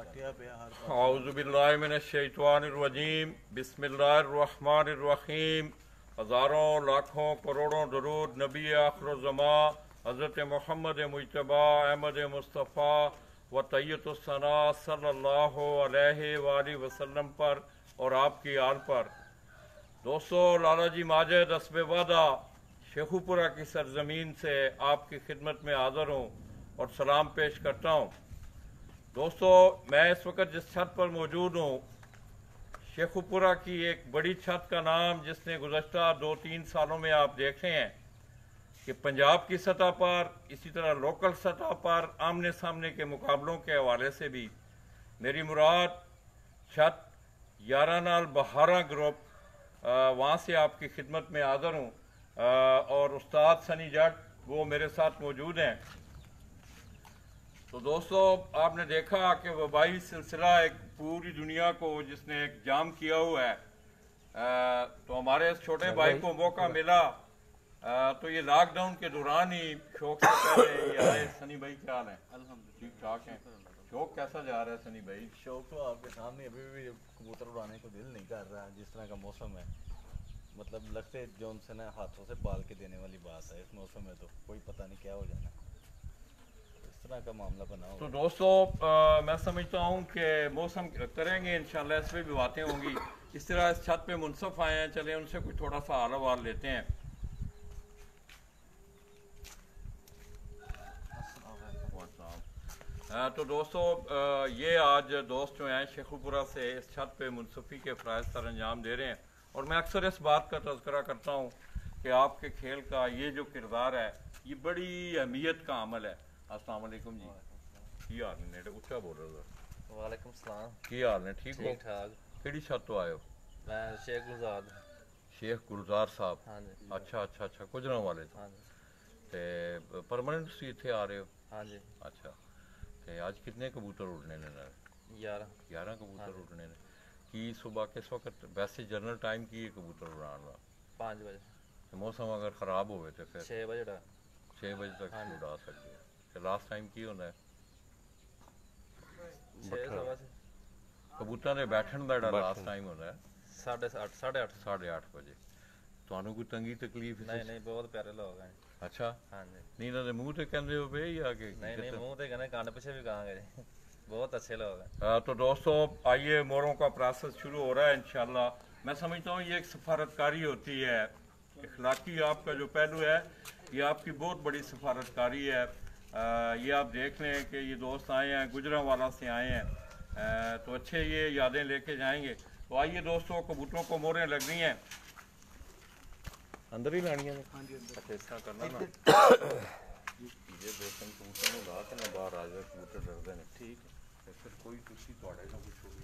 औज़ुबिल्लाहि मिनश्शैतानिर्रजीम बिस्मिल्लाहिर्रहमानिर्रहीम। हज़ारों लाखों करोड़ों दरूद नबी आखिरुज़्ज़मा हज़रत मोहम्मद मुज्तबा अहमद मुस्तफ़ा व तैय्यतुस्सना सल्लल्लाहु अलैहि वसल्लम पर और आपकी आल पर। दोस्तों, लाला जी माजिद अस्बे वादा शेखुपुरा की सरजमीन से आपकी खिदमत में हाज़िर हूँ और सलाम पेश करता हूँ। दोस्तों, मैं इस वक्त जिस छत पर मौजूद हूँ, शेखुपुरा की एक बड़ी छत का नाम जिसने गुज़श्ता 2-3 सालों में आप देखे हैं कि पंजाब की सतह पर, इसी तरह लोकल सतह पर आमने सामने के मुकाबलों के हवाले से भी मेरी मुराद छत 11 नाल बहारा ग्रुप, वहाँ से आपकी खिदमत में हाज़िर हूँ और उस्ताद सनी जट वो मेरे साथ मौजूद हैं। तो दोस्तों, आपने देखा कि वबाई सिलसिला एक पूरी दुनिया को जिसने एक जाम किया हुआ है, तो हमारे इस छोटे भाई को मौका मिला, तो ये लॉकडाउन के दौरान ही शौक से पहले ये आए। सनी भाई क्या हाल है? अल्हम्दुलिल्लाह ठीक ठाक हैं। शौक कैसा जा रहा है सनी भाई? शौक तो आपके सामने अभी भी कबूतर उड़ाने को दिल नहीं कर रहा, जिस तरह का मौसम है। मतलब लगते जो उनसे ना हाथों से पाल के देने वाली बात है। इस मौसम में तो कोई पता नहीं क्या हो जाना, इस तरह का मामला बना हो। तो दोस्तों, मैं समझता हूँ कि मौसम करेंगे इंशाल्लाह, इस पर भी बातें होंगी। इस तरह इस छत पे मुनसफ आए हैं, चले उनसे कुछ थोड़ा सा हाल हवाल लेते हैं। तो दोस्तों, ये आज दोस्त जो हैं शेखुपुरा से इस छत पे मुनसफ़ी के फ़राइज़ सर अंजाम दे रहे हैं और मैं अक्सर इस बात का तज़किरा करता हूँ कि आपके खेल का ये जो किरदार है ये बड़ी अहमियत का अमल है। अस्सलाम वालेकुम जी, की हाल ने? उच्चा बोल रहा था। वालेकुम सलाम। की हाल ने? ठीक हो? ठीक ठाक। केड़ी छत तो आए हो? मैं शेख गुलजार। शेख गुलजार साहब। हाँ जी। अच्छा अच्छा अच्छा, गुजरां वाले तो। हाँ जी। ते परमानेंट तुसीं इत्थे आ रहे हो? हाँ जी। अच्छा, ते आज कितने कबूतर उड़ने ने? 11 कबूतर उड़ने ने। कि सुबह किस वक्त वैसे जनरल टाइम की कबूतर उड़ान का? 5 बजे। मौसम अगर खराब हो तो फिर 6 बजे 6 बजे तक उड़ा सकते हो। लास्ट टाइम की होता है? 6:15 कबूतर के बैठने का लास्ट टाइम होता है 8:30 8:30 बजे। ਤੁਹਾਨੂੰ कोई तंगी तकलीफ? नहीं बहुत प्यारे लोग हैं। अच्छा। हाँ जी। नहीं इन्होंने मुंह तो कहते हो पे या कि नहीं मुंह तो कहने, कान पीछे भी कहांगे जी। बहुत अच्छे लोग हैं। तो दोस्तों, आइए मोरों का प्रोसेस शुरू हो रहा है इंशाल्लाह। मैं समझता हूँ ये एक सफारतकारी होती है, इखलाकी आपका जो पहलू है ये आपकी बहुत बड़ी सफारतकारी है। ये आप देख लें कि ये दोस्त आए हैं, गुजरांवाला से आए हैं, तो अच्छे ये यादें लेके जाएंगे। तो आइए दोस्तों, कबूतरों को मोरें लग रही हैं, अंदर ही लानी है। अच्छा, इस तरह करना ना, ये दोस्तों कबूतर में ला के ना बाहर आ जाए, कबूतर डरते हैं। ठीक है, फिर कोई तुसी तोड़े ना कुछ हो जी।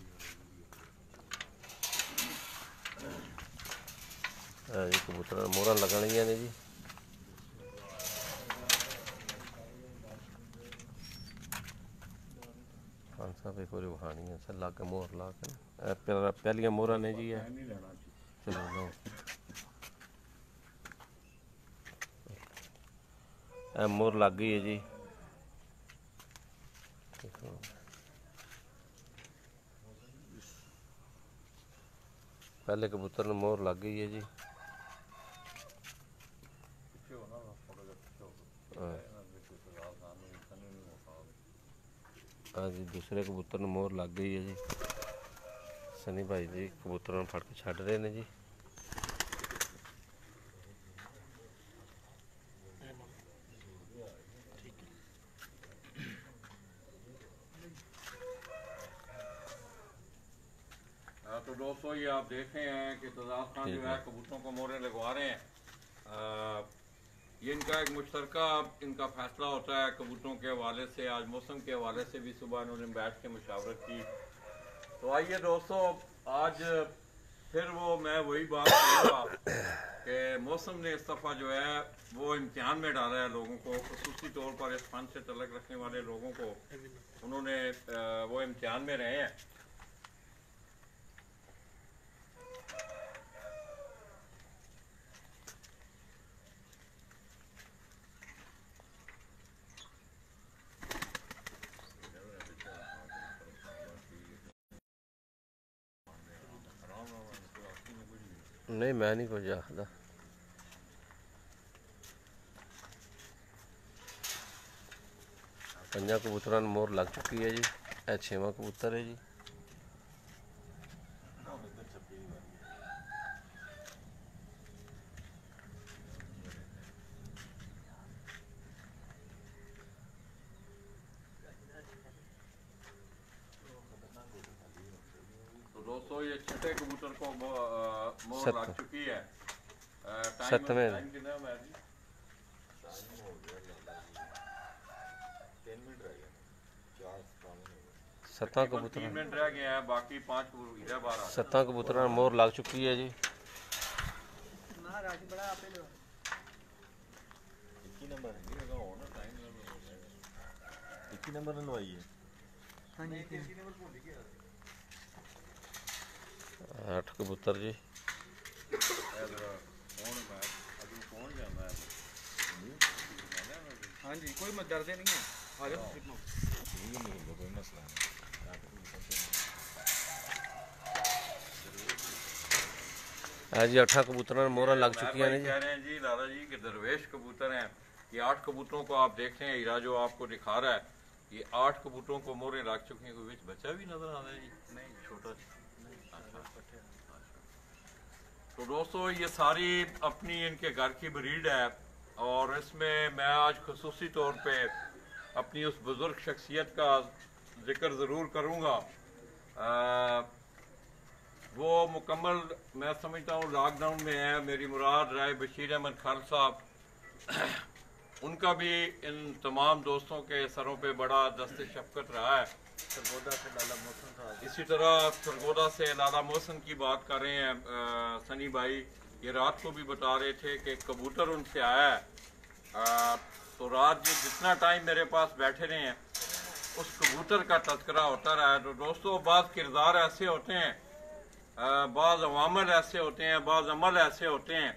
कबूतर मोहरा लगनियां ने जी। खान साहब एक बार वहानी है सर, ला के मोहर ला के पहलियां मोहरा ने जी है। चलो लो, मोहर लग गई है जी। पहले कबूतर ने मोहर लग गई है जी। हाँ जी, दूसरे कबूतर ने मोहर लग गई है जी। सनी भाई जी कबूतर फड़ के छड़ रहे हैं जी। तो दोस्तों, ये आप देख रहे हैं कि तजाद खान जो है कबूतरों को मोहरें लगवा रहे हैं। ये इनका एक मुश्तरका इनका फैसला होता है कबूतरों के हवाले से। आज मौसम के हवाले से भी सुबह इन्होंने बैठ के मुशावरत की। तो आइए दोस्तों, आज फिर मैं वही बात करूँगा कि मौसम ने इस दफ़ा जो है वो इम्तिहान में डाला है लोगों को, खुसूसी तौर पर इस फन से तल्लुक़ रखने वाले लोगों को। उन्होंने वो इम्तिहान में रहे हैं। नहीं मैं नहीं कुछ आखदा। पंजा कबूतरां नूं मोहर लग चुकी है जी। यह 6वां कबूतर है जी। तो दोस्तों ये छठे कबूतर को मोहर लग चुकी है। सतवें टाइम कितना है जी? 3 मिनट रह गए, 7 3 कबूतर मिनट रह गए हैं, बाकी 5 इधर बाहर आ 7 कबूतरां नूं मोहर लग चुकी है जी। एक ही नंबर लवाई है। 8 कबूतर जी। हाँ जी, कोई मत डरते नहीं है। आ जाओ कोई मसला नहीं। जी 8 कबूतरां नूं मोहरां लग चुकी हैं जी। कह रहे हैं जी लाला जी कि दरवेश कबूतर हैं। ये 8 कबूतरों को आप देखते हैं, हीरा जो आपको दिखा रहा है, ये 8 कबूतरों को मोहरें लग चुकी हैं। कोई बच्चा भी नजर आ रहा है जी? नहीं, छोटा। तो दोस्तों ये सारी अपनी इनके घर की ब्रीड है, और इसमें मैं आज खुसूसी तौर पे अपनी उस बुज़ुर्ग शख्सियत का जिक्र ज़रूर करूँगा। वो मुकम्मल मैं समझता हूँ लॉकडाउन में है। मेरी मुराद राय बशीर अहमद खान साहब, उनका भी इन तमाम दोस्तों के सरों पे बड़ा दस्ते शफकत रहा है। सरगोदा से लाला मोहसन साहब, इसी तरह सरगोदा से लाला मोहसन की बात कर रहे हैं सनी भाई। ये रात को भी बता रहे थे कि कबूतर उनसे आया है। तो रात जो जितना टाइम मेरे पास बैठे रहे हैं उस कबूतर का तस्करा होता रहा है। तो दोस्तों बाज़ किरदार ऐसे होते हैं, बाज़ अवामल ऐसे होते हैं, बाज़ अमल ऐसे होते हैं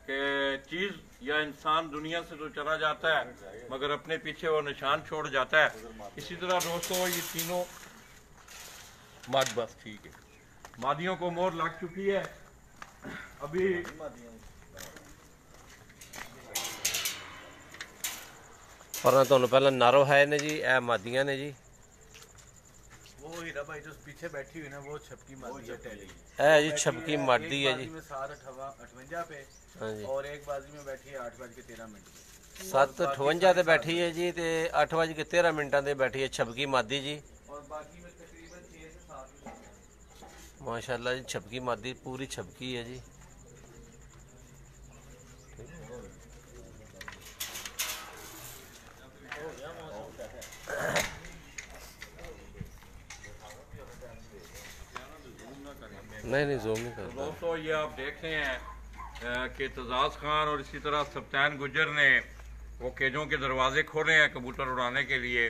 कि चीज़ या इंसान दुनिया से तो चला जाता है मगर अपने पीछे वो निशान छोड़ जाता है। इसी तरह दोस्तों ये तीनों बस ठीक है, मादियों को मोहर लग चुकी है। अभी पर तुहानूं पहला नारो है ने जी, ए मादियां ने जी। वो हीरा भाई जो पीछे बैठी हुई ना, वो छपकी मादी है टैली। ए जी छपकी मादी है जी। में 7:58 पे, हाँ जी। और एक बाजी में बैठी है 8:13 पे। 7:58 ते बैठी है जी, ते 8:13 ते बैठी है छपकी मादी जी। और बाकी में तकरीबन 6 से 7 माशाल्लाह जी, छपकी मादी पूरी छपकी है जी। नहीं जूम नहीं करता। दोस्तों ये आप देख रहे हैं कि तजाज खान और इसी तरह सप्तान गुजर ने वो केजों के दरवाजे खोले हैं कबूतर उड़ाने के लिए।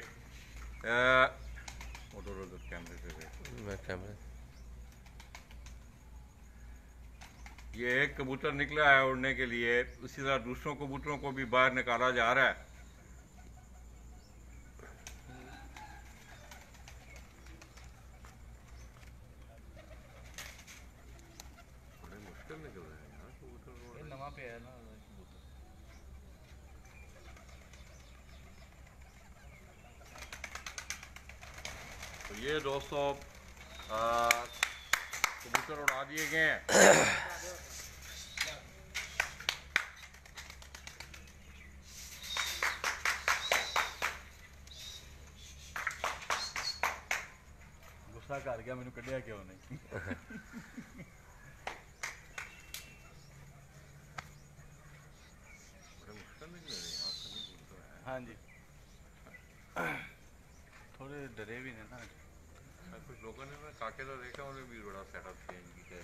कैमरे से मैं कैमरे ये एक कबूतर निकला है उड़ने के लिए, उसी तरह दूसरों कबूतरों को भी बाहर निकाला जा रहा है। बड़े मुश्किल निकल रहे हैं यार कबूतर उड़ने। नवा पे है ना तो ये दोस्तों कबूतर उड़ा दिए गए हैं। गुस्सा कर गया, मैंने कढ़िया क्यों नहीं। बड़े मुश्किल निकल रहे हैं यार सभी कबूतर हैं। हाँ जी, थोड़े डरे भी नहीं ना। कुछ लोगों ने मैं काके तो देखा, उन्हें भी बड़ा सेटअप चेंज किया है।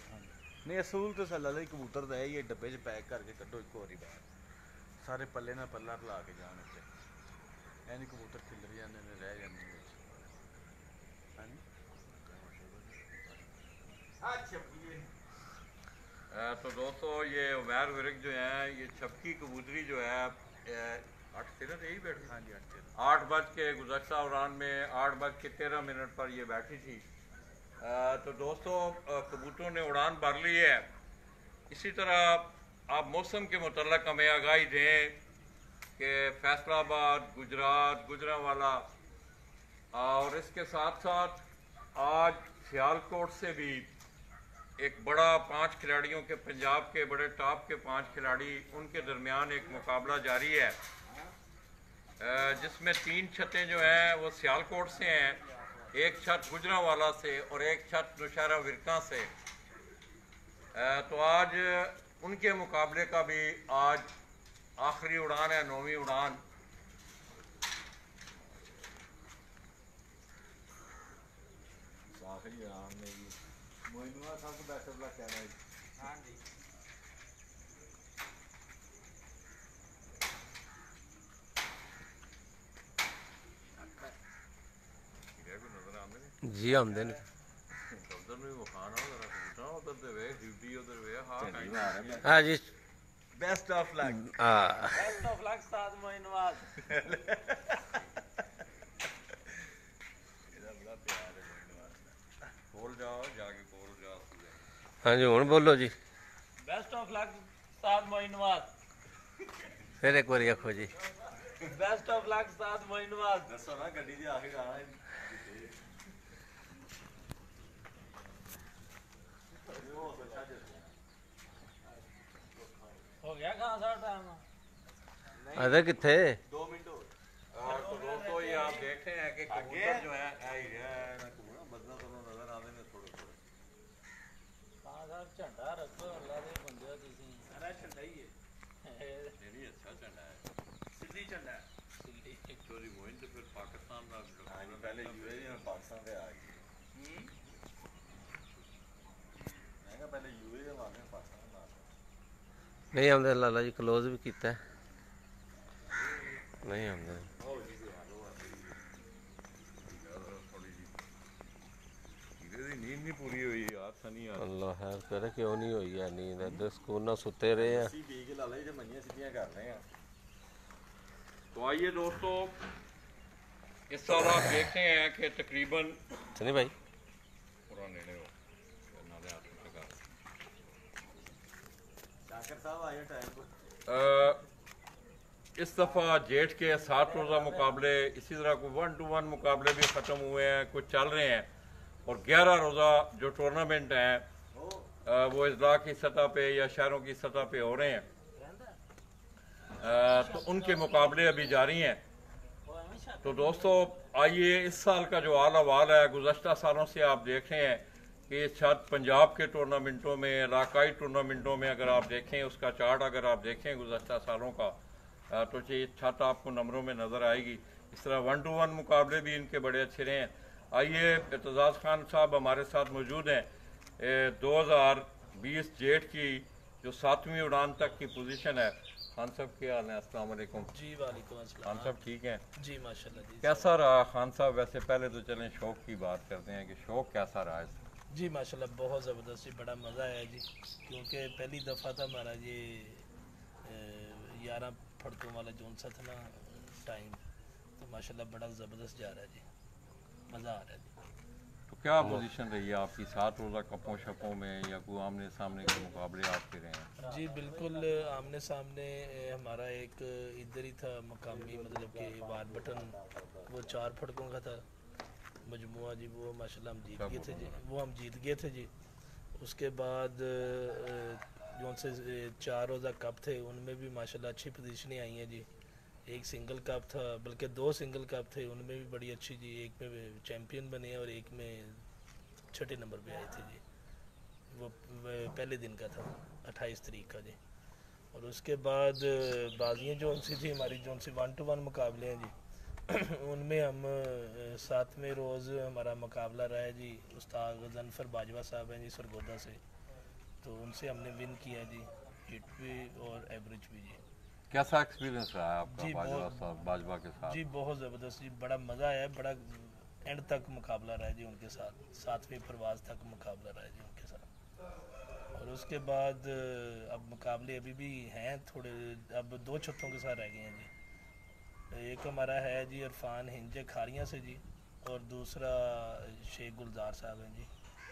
नहीं असूल तो सलाला ही कबूतर दा है, ये डब्बे च पैक करके कड्डो एक होरी बाहर, सारे पल्ले ना पल्ला ला के जान उत्ते, ऐ नहीं कबूतर खिलर जाते ने, रह जाते ने। तो दोस्तों ये उमैर विरक जो है, ये छपकी कबूतरी जो है 8:13 यही बैठी। हाँ जी, 8 बज के गुज़श्ता उड़ान में 8:13 पर ये बैठी थी। तो दोस्तों कबूतरों ने उड़ान भर ली है इसी तरह आप मौसम के मुतल्लक हमें आगाही दें कि फैसलाबाद, गुजरात, गुजरांवाला और इसके साथ साथ आज सियालकोट से भी एक बड़ा 5 खिलाड़ियों के, पंजाब के बड़े टॉप के 5 खिलाड़ी, उनके दरमियान एक मुकाबला जारी है जिसमें 3 छतें जो हैं वो सियालकोट से हैं, एक छत गुजरांवाला से और एक छत नौशहरा विरका से। तो आज उनके मुकाबले का भी आज आखिरी उड़ान है, 9वीं उड़ान। आखिरी उड़ान में जी मोइनुआ साहब को बेस्ट ऑफ लक कहना है। हाँ जी। जी आमदे ने उधर भी वो खाना उधर पूछना, उधर से वे ड्यूटी उधर वे हाँ हाँ जी बेस्ट ऑफ लक। हाँ बेस्ट ऑफ लक उस्ताद मोइनवाज। ਇਹਦਾ ਬੜਾ ਪਿਆਰ ਹੈ मोइनुआ। खोल जाओ जाके खोल जाओ। हाँ जी हुण बोलो जी, बेस्ट ऑफ लक उस्ताद मोइनवाज। फिर एक बार आखो जी। बेस्ट ऑफ लक उस्ताद मोइनवाज। ਦੱਸੋ ਨਾ ਗੱਡੀ 'ਚ ਆਖਿਰ ਆਣਾ ਹੈ। हो गया कहाँ सा टाइम? अरे किथे 2 मिनट हो तो दोस्तों ये आप देख रहे हैं कि कबूतर जो है बदला तो नजर आते हैं थोड़े थोड़े। कहाँ सा झंडा रखो अल्लाह दे बंदे तुसी। अरे झंडा ही है। ये अच्छा झंडा है, सिद्धि झंडा है। चोरी मोइन तो फिर पाकिस्तान में पहले यूएई में पाकिस्तान से आ गई। मैं कहा पहले यूएई में आने पाकिस्तान में आते। नहीं आमदे लाला जी क्लोज भी किया नहीं आमदे। नींद नहीं पूरी हुई यार सनी यार। अल्लाह खैर करे क्यों नहीं हुई है नींद, इधर सुकून ना सुते रहे हैं। ਅਸੀਂ ਪੀ ਕੇ ਲਾ ਲਈ ਜੇ ਮੰਨੀਆਂ ਸਿੱਧੀਆਂ ਕਰ ਰਹੇ ਆ। तो आइए दोस्तों, इस साल आप देखते हैं कि तकरीबन सनी भाई पुराने ने हो नाले हाथ में लगा। डॉक्टर साहब आए टाइम को। इस दफ़ा जेठ के 7 रोज़ा मुकाबले, इसी तरह को 1-to-1 मुकाबले भी ख़त्म हुए हैं, कुछ चल रहे हैं और 11 रोज़ा जो टूर्नामेंट हैं वो इजला की सतह पे या शहरों की सतह पे हो रहे हैं। तो उनके मुकाबले अभी जारी हैं। तो दोस्तों आइए, इस साल का जो आला वाल है, गुज़श्ता सालों से आप देख रहे हैं कि शायद पंजाब के टूर्नामेंटों में, इलाकाई टूर्नामेंटों में अगर आप देखें उसका चार्ट, अगर आप देखें गुज़श्ता सालों का, तो ये छत आपको नंबरों में नज़र आएगी। इस तरह 1-to-1 मुकाबले भी इनके बड़े अच्छे रहे हैं। आइए, एतजाज़ खान साहब हमारे साथ मौजूद हैं। 2020 जेठ की जो 7वीं उड़ान तक की पोजीशन है। खान साहब क्या हाल है? अस्सलाम वालेकुम। जी वालेकुम अस्सलाम। खान साहब ठीक हैं? जी माशाल्लाह जी। कैसा रहा खान साहब? वैसे पहले तो चलें शौक की बात करते हैं कि शौक कैसा रहा इस? जी माशाल्लाह बहुत ज़बरदस्त जी, बड़ा मज़ा आया जी, क्योंकि पहली दफ़ा था हमारा ये 11 फड़कों वाला जोन सा था ना टाइम, तो माशाल्लाह बड़ा ज़बरदस्त जा रहा है जी, मज़ा आ रहा है जी। तो क्या पोजीशन रही है आपकी 7 रोज़ा कपों शपों में, या कोई आमने सामने के मुकाबले आपके रहे हैं? जी बिल्कुल आमने सामने हमारा एक इधर ही था मकामी, मतलब कि वार बटन, वो 4 फड़कों का था मजमुआ जी, वो माशाल्लाह हम जीत गए थे जी, वो हम जीत गए थे जी। उसके बाद जो से 4 रोज़ा कप थे उनमें भी माशाल्लाह अच्छी पोजीशनें आई हैं जी। एक सिंगल कप था, बल्कि 2 सिंगल कप थे, उनमें भी बड़ी अच्छी जी, एक में चैम्पियन बने और एक में 6ठे नंबर पे आए थे जी। वो पहले दिन का था 28 तारीख का जी। और उसके बाद बाजियाँ जो सी थी हमारी, जो सी 1-to-1 मुकाबले हैं जी उनमें हम 7वें रोज़ हमारा मुकाबला रहा है जी, उस्ताद गजनफर बाजवा साहब हैं जी सरगोदा से, तो उनसे हमने विन किया जी, हिट भी और एवरेज भी जी। कैसा एक्सपीरियंस रहा है आपका जी बाजवा के साथ? जी बहुत ज़बरदस्त जी, बड़ा मज़ा आया, बड़ा एंड तक मुकाबला रहा है जी उनके साथ, 7वीं परवाज़ तक मुकाबला रहा है जी उनके साथ। और उसके बाद अब मुकाबले अभी भी हैं थोड़े, अब 2 छतों के साथ रह गए हैं जी। एक हमारा है जी इरफान हिंजे खारियाँ से जी, और दूसरा शेख गुलजार साहब हैं जी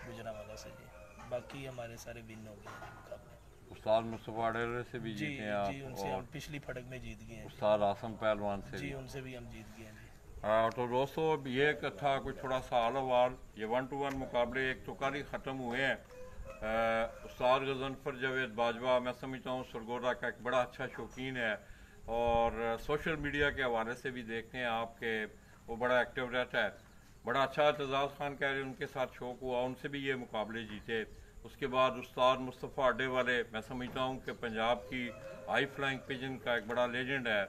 गुजरांवाला से जी। बाकी हमारे सारे विन हो गए हैं जी मुकाबले। उस्ताद मुस्तफ़ा अडेरे से भी जी जीते हैं जी, आप, उनसे और हम पिछली फटक में जीत गए हैं उस्ताद आसम पहलवान से जी, भी। उनसे भी हम जीत गए हैं जी। तो दोस्तों अब ये था कुछ थोड़ा सा हाल अहवाल। ये 1-to-1 मुकाबले एक तो कल ही ख़त्म हुए हैं। उस्ताद गज़नफ़र जावेद बाजवा मैं समझता हूँ सरगोदा का एक बड़ा अच्छा शौकीन है, और सोशल मीडिया के हवाले से भी देखते हैं आपके वो बड़ा एक्टिव रहता है। बड़ा अच्छा एतजाज़ खान कह रहे उनके साथ शौक हुआ, उनसे भी ये मुकाबले जीते। उसके बाद उस्ताद मुस्तफ़ा अड्डे वाले मैं समझता हूँ कि पंजाब की हाई फ्लाइंग पिजन का एक बड़ा लेजेंड है,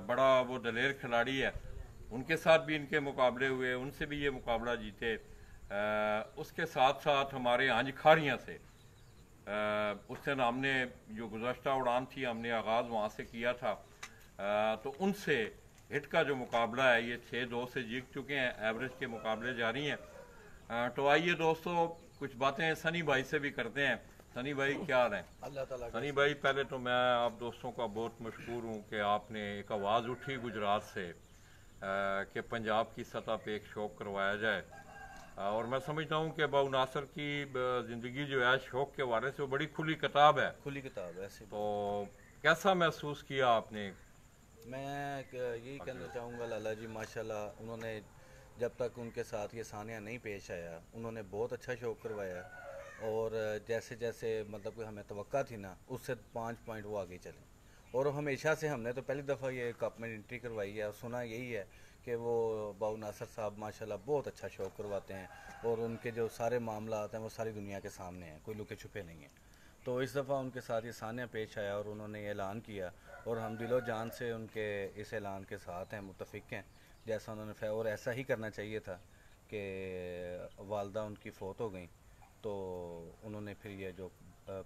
बड़ा वो दलेर खिलाड़ी है, उनके साथ भी इनके मुकाबले हुए, उनसे भी ये मुकाबला जीते। उसके साथ साथ हमारे हंज खारियाँ से उस दिन हमने जो गुज़श्ता उड़ान थी हमने आगाज़ वहाँ से किया था, तो उनसे हिट का जो मुकाबला है ये 6-2 से जीत चुके हैं। एवरेज के मुकाबले जारी हैं। तो आइए दोस्तों कुछ बातें सनी भाई से भी करते हैं। सनी भाई क्या हाल हैं? अल्लाह ताला का सनी भाई पहले तो मैं आप दोस्तों का बहुत मशहूर हूँ कि आपने एक आवाज़ उठी गुजरात से कि पंजाब की सतह पे एक शौक करवाया जाए, और मैं समझता हूँ कि बाबू नासिर की ज़िंदगी जो है शौक के हवाले से वो बड़ी खुली किताब है। खुली किताब है ऐसी। तो कैसा महसूस किया आपने? मैं यही कहना चाहूँगा लाला जी माशाल्लाह उन्होंने जब तक उनके साथ ये सानिया नहीं पेश आया उन्होंने बहुत अच्छा शौक करवाया, और जैसे जैसे मतलब कि हमें तवक्का थी ना उससे 5 पॉइंट वो आगे चले, और हमेशा से हमने तो पहली दफ़ा ये कप में एंट्री करवाई है, और सुना यही है कि वो बाबू नासिर साहब माशाल्लाह बहुत अच्छा शौक करवाते हैं, और उनके जो सारे मामला आते हैं वो सारी दुनिया के सामने हैं, कोई लुके छुपे नहीं हैं। तो इस दफ़ा उनके साथ ये सानिया पेश आया और उन्होंने ये ऐलान किया, और हम दिलो जान से उनके इस ऐलान के साथ हैं, मुतफिक हैं जैसा उन्होंने और ऐसा ही करना चाहिए था कि वालदा उनकी फ़ौत हो गई, तो उन्होंने फिर ये जो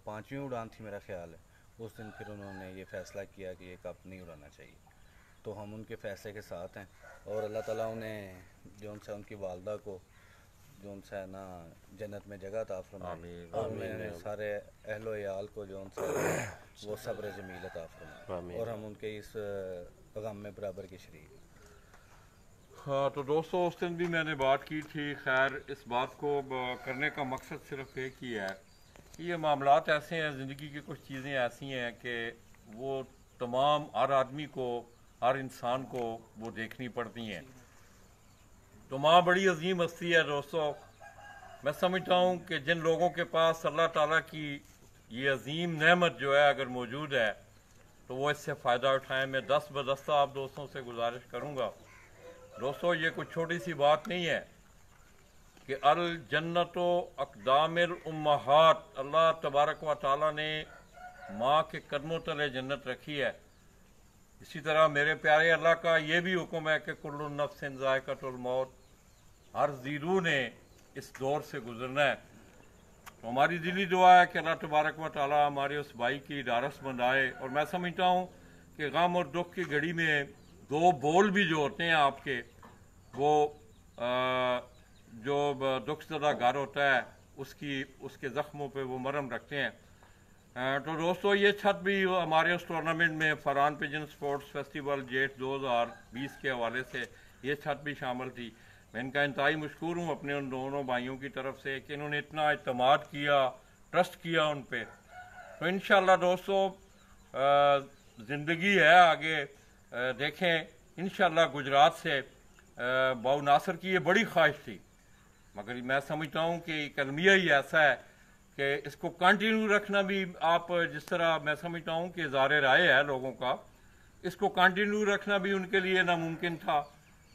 5वीं उड़ान थी मेरा ख्याल है उस दिन फिर उन्होंने ये फ़ैसला किया कि ये कप नहीं उड़ाना चाहिए। तो हम उनके फ़ैसले के साथ हैं, और अल्लाह ताला उन्हें जो उनसे उनकी वालदा को जो उनसे है ना जन्नत में जगह अता फरमाए, और मैंने सारे अहलो याल को जो उनसे वो सब्र जमील अता फरमाए, और हम उनके इस गम में बराबर के शरीक। हाँ तो दोस्तों उस दिन भी मैंने बात की थी। खैर इस बात को करने का मकसद सिर्फ एक ही है कि ये मामलात ऐसे हैं, ज़िंदगी की कुछ चीज़ें ऐसी हैं कि वो तमाम हर आदमी को हर इंसान को वो देखनी पड़ती हैं। तो माँ बड़ी अजीम हस्ती है दोस्तों। मैं समझता हूँ कि जिन लोगों के पास अल्लाह ताला की ये अजीम नेमत जो है अगर मौजूद है तो वो इससे फ़ायदा उठाएं। मैं दस्त बदस्ता आप दोस्तों से गुजारिश करूँगा दोस्तों, ये कुछ छोटी सी बात नहीं है कि अल जन्नतो अक़दामिल उम्महात, अल्लाह तबारक व तआला ने माँ के कदमों तले जन्नत रखी है। इसी तरह मेरे प्यारे अल्लाह का ये भी हुक्म है कि कुल्लु नफ्सिन ज़ायक़तुल मौत, हर ज़ीरू ने इस दौर से गुजरना है। तो हमारी दिली दुआ है कि अल्लाह तबारक व तआला हमारे उस भाई की ढारस बंधाए। और मैं समझता हूँ कि गम और दुख की घड़ी में दो बोल भी जो होते हैं आपके, वो जो दुख ज़दा घर होता है उसके ज़ख्मों पे वो मरहम रखते हैं। तो दोस्तों ये छत भी हमारे उस टूर्नामेंट में फरहान पिजन स्पोर्ट्स फेस्टिवल जेठ 2020 के हवाले से ये छत भी शामिल थी। मैं इनका इंतहाई मशकूर हूँ अपने उन दोनों भाइयों की तरफ से कि इन्होंने इतना इत्मीनान किया, ट्रस्ट किया उन पर। तो इंशाल्लाह दोस्तों ज़िंदगी है आगे, देखें इंशाल्लाह। गुजरात से बाबू नासिर की ये बड़ी ख्वाहिश थी, मगर मैं समझता हूँ कि कलमिया ही ऐसा है कि इसको कंटिन्यू रखना भी, आप जिस तरह मैं समझता हूँ कि ज़ाहिर राय है लोगों का, इसको कंटिन्यू रखना भी उनके लिए नामुमकिन था,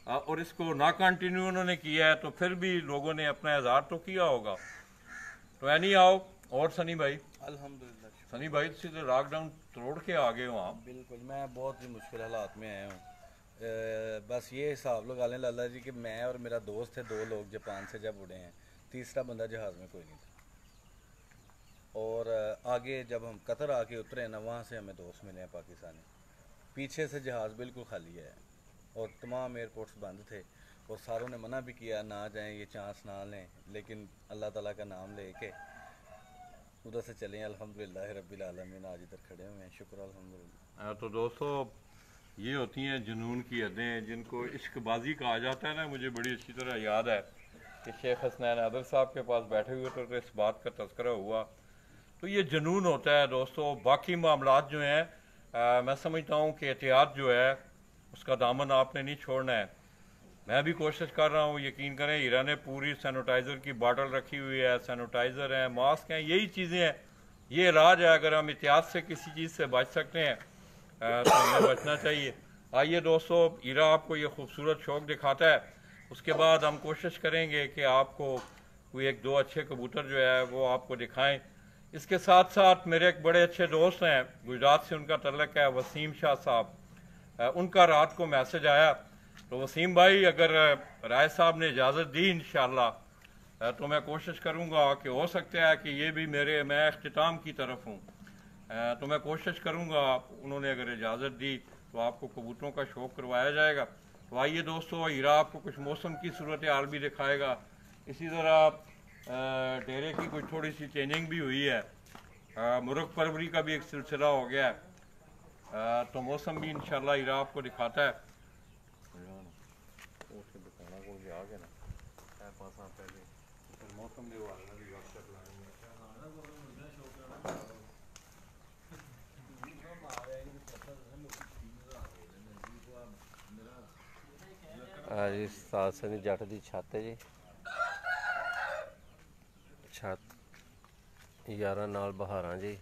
और इसको ना कंटिन्यू उन्होंने किया है तो फिर भी लोगों ने अपना इज़हार तो किया होगा। तो एनी आओ। और सनी भाई, अल्हम्दुलिल्लाह सनी भाई सीधे लॉकडाउन तोड़ के आ गए हो आप। बिल्कुल, मैं बहुत ही मुश्किल हालात में आया हूँ। बस ये हिसाब लगा लें लाला जी कि मैं और मेरा दोस्त थे, 2 लोग जापान से जब उड़े हैं, तीसरा बंदा जहाज़ में कोई नहीं था। और आगे जब हम कतर आके उतरे ना, वहाँ से हमें दोस्त मिले हैं पाकिस्तानी। पीछे से जहाज़ बिल्कुल खाली है और तमाम एयरपोर्ट्स बंद थे, और सारों ने मना भी किया ना जाएं, ये चांस ना लें, लेकिन अल्लाह ताला का नाम लेके उधर से चले हैं। अल्हम्दुलिल्लाह रब्बिल आलमीन, आज इधर खड़े हुए हैं, शुक्र अल्हम्दुलिल्लाह। तो दोस्तों ये होती हैं जुनून की हदें, जिनको इश्कबाजी कहा जाता है ना। मुझे बड़ी अच्छी तरह याद है कि शेख हसनैन अदर साहब के पास बैठे हुए तो इस बात का तज़किरा हुआ, तो तो ये जुनून होता है दोस्तों। बाकी मामलात जो हैं मैं समझता हूँ कि एहतियात जो है उसका दामन आपने नहीं छोड़ना है। मैं भी कोशिश कर रहा हूँ, यकीन करें हीरा ने पूरी सैनिटाइज़र की बॉटल रखी हुई है, सैनिटाइज़र है, मास्क हैं, यही चीज़ें हैं, ये इलाज है। अगर हम एहतियात से किसी चीज़ से बच सकते हैं तो हमें बचना चाहिए। आइए दोस्तों, हीरा आपको ये खूबसूरत शौक दिखाता है, उसके बाद हम कोशिश करेंगे कि आपको कोई एक दो अच्छे कबूतर जो है वो आपको दिखाएं। इसके साथ साथ मेरे एक बड़े अच्छे दोस्त हैं, गुजरात से उनका तल्लक है, वसीम शाह साहब। उनका रात को मैसेज आया, तो वसीम भाई अगर राय साहब ने इजाज़त दी इंशाअल्लाह तो मैं कोशिश करूँगा कि हो सकता है कि ये भी मैं अख्तिताम की तरफ हूँ, तो मैं कोशिश करूँगा, उन्होंने अगर इजाज़त दी तो आपको कबूतरों का शौक़ करवाया जाएगा। तो आइए दोस्तों, हीरा आपको कुछ मौसम की सूरत हाल भी दिखाएगा। इसी तरह डेरे की कुछ थोड़ी सी चेंजिंग भी हुई है, मुर्ग परवरी का भी एक सिलसिला हो गया है, तो मौसम भी इंशाल्लाह हीरा आपको दिखाता है। जी सासनी जट की छत है जी, छत यारा नाल बहारा जी।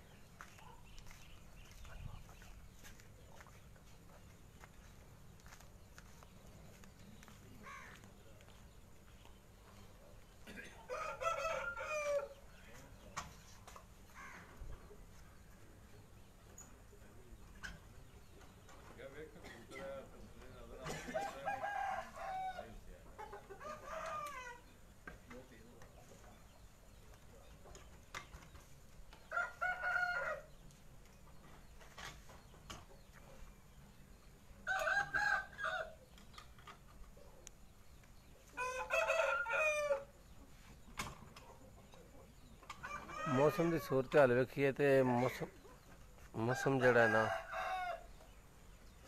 मौसम की सूरत हाल वेखिए तो मौसम जड़ा ना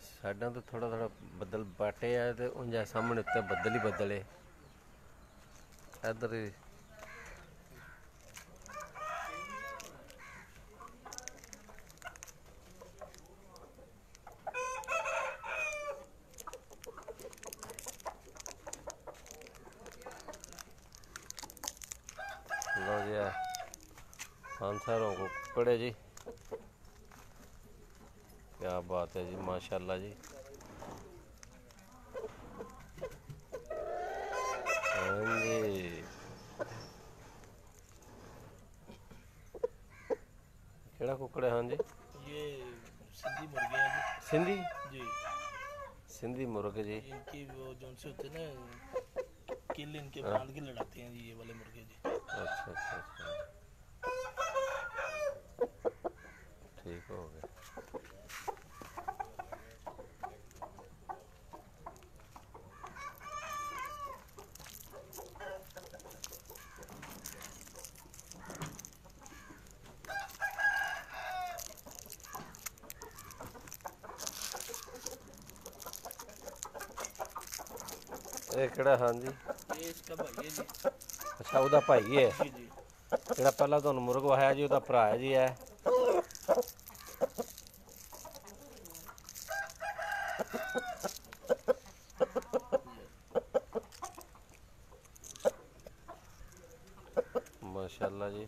साइडा तो थोड़ा थोड़ा बदल बाटे है, तो उंजा सामने उत्ते बदल ही बदल है। इधर लो जी आंसरों को कुकड़े जी, क्या बात है जी, माशाल्लाह जी। हाँ जी, केड़ा कुकड़े? हाँ जी, ये सिंधी मुर्गे हैं जी। सिंधी जी, सिंधी मुर्गे जी। इनकी वो जो से होते हैं ना, किल इनके बांध के लड़ाते हैं जी, ये वाले मुर्गे जी। अच्छा अच्छा अच्छा, ठीक हो गया। ये केड़ा? हाँ जी, ये इसका भाई है जी। अच्छा ਉਹਦਾ ਭਾਈ ਹੈ जी जी, ਜਿਹੜਾ ਪਹਿਲਾਂ ਤੁਹਾਨੂੰ ਮੁਰਗ ਵਹਾਇਆ ਜੀ, ਉਹਦਾ ਭਰਾ ਹੈ ਜੀ। ਹੈ माशाल्लाह जी।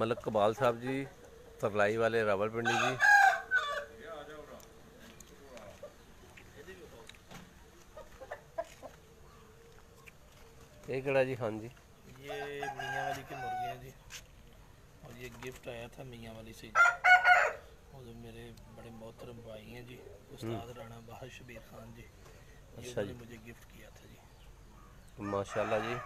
मलक कबाल साहब जी, तरलाई वाले रावलपिंडी जी। ये केड़ा जी? हाँ जी, ये मियाँ वाली के मुर्गे हैं जी, और ये गिफ्ट आया था मियाँ वाली से जी। और जो मेरे बड़े मोहतरम भाई हैं जी, उस्ताद राणा बाहर शबीर खान जी, ये अच्छा उन्होंने जी। मुझे गिफ्ट किया था जी। माशाल्लाह जी।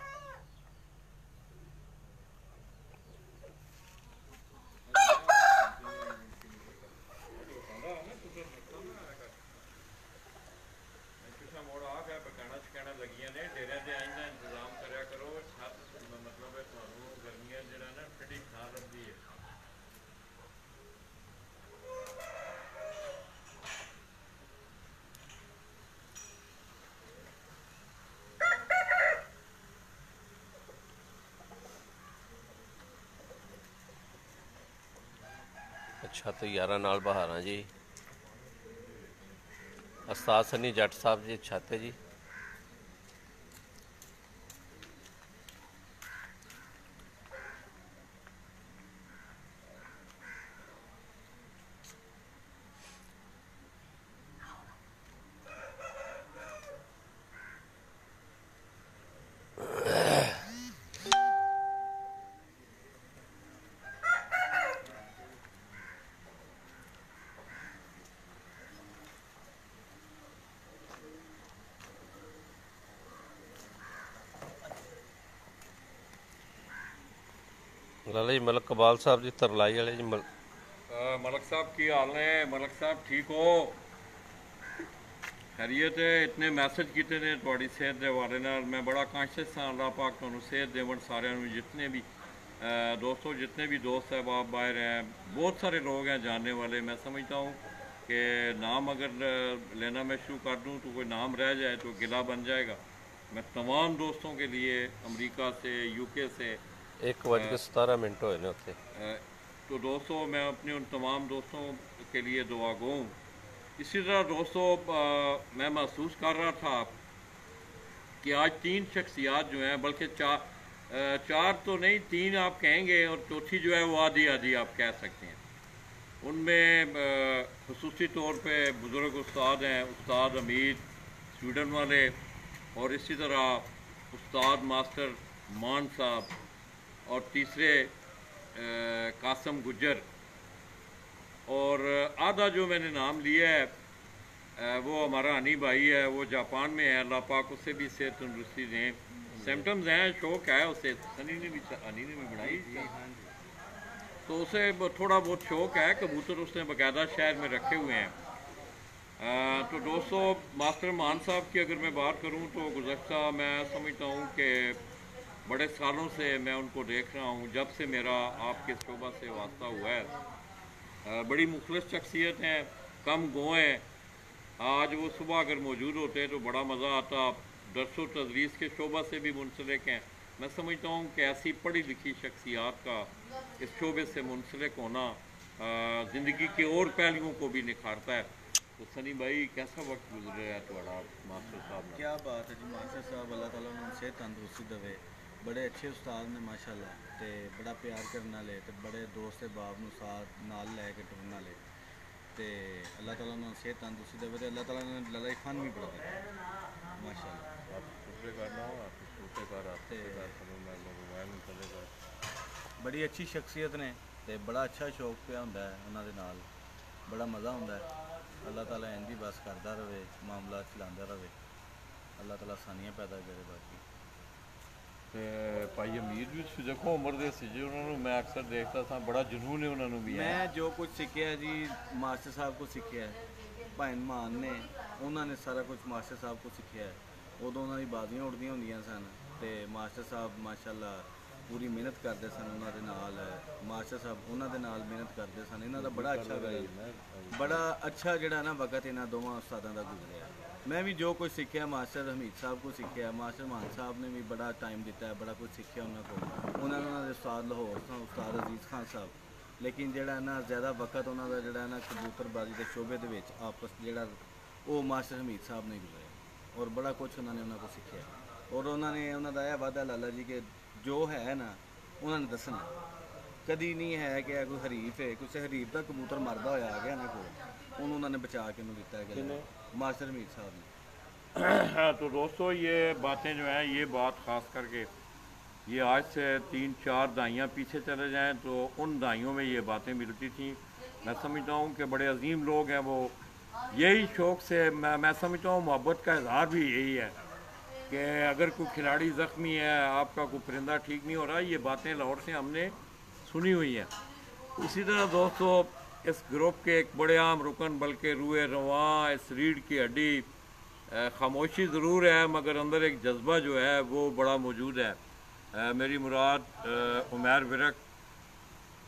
छत 11 नाल बहारा जी। उस्ताद सनी जट साहब जी छत है जी। लाला जी मलक कबाल साहब जी तरलाई वाले जी मलक साहब की हाल ने? मलक साहब ठीक हो? खैरियत है? इतने मैसेज किए ने थोड़ी सेहत के हवाले नाल। मैं बड़ा कॉन्शियस हाँ अल्लाह पाक तुहानू सेहत देवन सारिਆਂ ਨੂੰ, जितने भी दोस्तों, जितने भी दोस्त साहब बाहर हैं, बहुत सारे लोग हैं जानने वाले। मैं समझता हूँ कि नाम अगर लेना मैं शुरू कर दूँ तो कोई नाम रह जाए तो गिला बन जाएगा। मैं तमाम दोस्तों के लिए अमेरिका से, यूके से 1:17 होए ने उत्थे। तो दोस्तों मैं अपने उन तमाम दोस्तों के लिए दुआ गो हूँ। इसी तरह दोस्तों मैं महसूस कर रहा था कि आज 3 शख्सियात जो हैं, बल्कि चार तो नहीं 3 आप कहेंगे, और चौथी जो है वो आधी आधी आप कह सकते हैं। उनमें खसूसी तौर पे बुज़ुर्ग उस्ताद हैं, उस्ताद हमीद स्वीडन वाले, और इसी तरह उस्ताद मास्टर मान साहब, और तीसरे कासम गुज्जर, और आधा जो मैंने नाम लिया है वो हमारा हनी भाई है, वो जापान में है। अल्लाह पाक उससे भी सेहत तंदुरुस्ती दें। सिम्टम्स हैं, शौक है उसे, हनी ने भी बनाई तो उसे थोड़ा बहुत शौक है। कबूतर उसने बाकायदा शहर में रखे हुए हैं। तो दोस्तों मास्टर मान साहब की अगर मैं बात करूं तो गुज़श्ता मैं समझता हूं कि बड़े सालों से मैं उनको देख रहा हूं, जब से मेरा आपके शोबा से वास्ता हुआ है। बड़ी मुखलिस शख्सियत हैं, कम गो हैं। आज वो सुबह अगर मौजूद होते तो बड़ा मज़ा आता। दरस व तदरीस के शोबा से भी मुंसलिक हैं। मैं समझता हूँ कि ऐसी पढ़ी लिखी शख्सियात का इस शोबे से मुंसलिक होना ज़िंदगी के और पहलुओं को भी निखारता है। तो सनी भाई कैसा वक्त गुजर रहा है थोड़ा मास्टर साहब? क्या बात है जी, मास्टर साहब अल्लाह ताला उन्होंने सेहत तंदुरुस्ती देवे। बड़े अच्छे उस्ताद ने माशाल्लाह, ते बड़ा प्यार करने वाले, ते बड़े दोस्त बाब नूं साथ नाल लैके टुरन वाले, ते अल्लाह ताला उन्होंने सेहत तंदुरुस्ती देवे, ते अल्लाह ताला ने ललाई फन भी बड़ा दिया माशाल्लाह। बड़ी अच्छी शख्सियत ने, ते बड़ा अच्छा शौक पिया होंदा है उन्हां दे नाल, बड़ा मज़ा आउंदा है। अल्लाह ताला इंज ही बस करदा रहे, मामला चलांदा रहे, अल्लाह ताला आसानियां पैदा करे। बाकी भाई अमीर भी देखो उम्र दे सी जी, उन्होंने मैं अक्सर देखता था, बड़ा जुनून है उन्होंने भी। मैं जो कुछ सीखिया जी मास्टर साहब को सीखिया है, भाई मान ने उन्होंने सारा कुछ मास्टर साहब को सीखिया है। उदों उन्होंने बाजियां उड़दियां होंदियां सन, ते मास्टर साहब माशाल्लाह पूरी मेहनत करते सन उन्होंने नाल। मास्टर साहब उन्होंने नाल मेहनत करते सन। इन्हों का बड़ा अच्छा बड़ा अच्छा जड़ा ना वक्त इन्होंने दोवां उस्तादां दा गुजरिया। मैं भी जो कुछ सीखिया मास्टर हमीद साहब को सीखिया, मास्टर मान साहब ने भी बड़ा टाइम दिता है, बड़ा कुछ सीखिया उन्होंने को। उन्होंने उस्ताद लाहौर था उस्ताद अजीज़ खान साहब, लेकिन जड़ा ना ज़्यादा वक्त उन्होंने जड़ा ना कबूतरबाजी के शोबे के आपस जड़ा वो मास्टर हमीद साहब ने गुजरिया, और बड़ा कुछ उन्होंने उन्होंने को सीखिया। और उन्होंने उन्होंने यह वादा लाला जी के जो है ना उन्होंने दसना, कभी नहीं है कि कोई हरीफ है, किसी हरीफ का कबूतर मरदा होया आ गया ना को उन्होंने बचा के दिता है मास्टर हमीद साहब ने। तो दोस्तों ये बातें जो हैं, ये बात ख़ास करके ये आज से 3-4 दाइयाँ पीछे चले जाएं तो उन दाइयों में ये बातें मिलती थी। मैं समझता हूँ कि बड़े अजीम लोग हैं वो, यही शौक़ से मैं समझता हूँ मोहब्बत का इजहार भी यही है कि अगर कोई खिलाड़ी ज़ख्मी है, आपका कोई परिंदा ठीक नहीं हो रहा, ये बातें लाहौर से हमने सुनी हुई हैं। इसी तरह दोस्तों इस ग्रुप के एक बड़े आम रुकन, बल्कि रूए रवां, इस रीढ़ की हड्डी, खामोशी ज़रूर है मगर अंदर एक जज्बा जो है वो बड़ा मौजूद है। मेरी मुराद उमैर विरक।